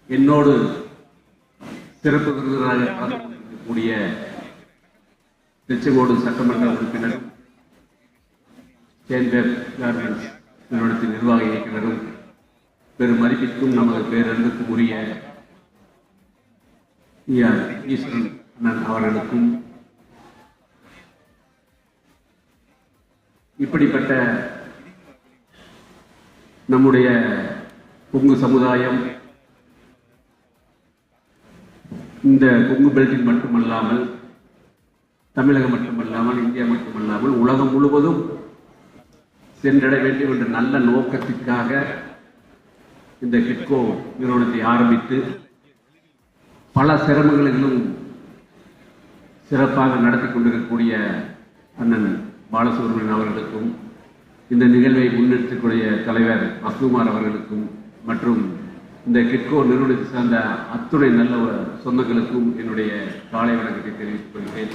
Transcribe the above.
என்னோடு சிறப்பு விருந்தினராக கலந்து கொண்டிருக்கக்கூடிய திருச்செங்கோடு சட்டமன்ற உறுப்பினர் சேம்பர் கார்மெண்ட்ஸ் நிறுவனத்தின் நிர்வாக இயக்குநரும் பெரும் மதிப்பிற்கும் நமது பேரன்புக்கும் உரிய ஈஸ்வரன் அண்ணன் அவர்களுக்கும் இப்படிப்பட்ட நம்முடைய கொங்கு சமுதாயம் இந்த கொங்கு பெல்ட்டில் மட்டுமல்லாமல் தமிழகம் மட்டுமல்லாமல் இந்தியா மட்டுமல்லாமல் உலகம் முழுவதும் சென்றடைய வேண்டும் என்ற நல்ல நோக்கத்திற்காக இந்த கிட்கோ நிறுவனத்தை ஆரம்பித்து பல சிரமங்களிலும் சிறப்பாக நடத்தி கொண்டிருக்கக்கூடிய அண்ணன் பாலசுப்ரமணியன் அவர்களுக்கும் இந்த நிகழ்வை முன்னெடுக்கக்கூடிய தலைவர் அஸ்துமார் அவர்களுக்கும் மற்றும் இந்த கிட்கோ நிறுவனத்தை சார்ந்த அத்துணை நல்ல சொந்தங்களுக்கும் என்னுடைய காலை வணக்கத்தை தெரிவித்துக் கொள்கிறேன்.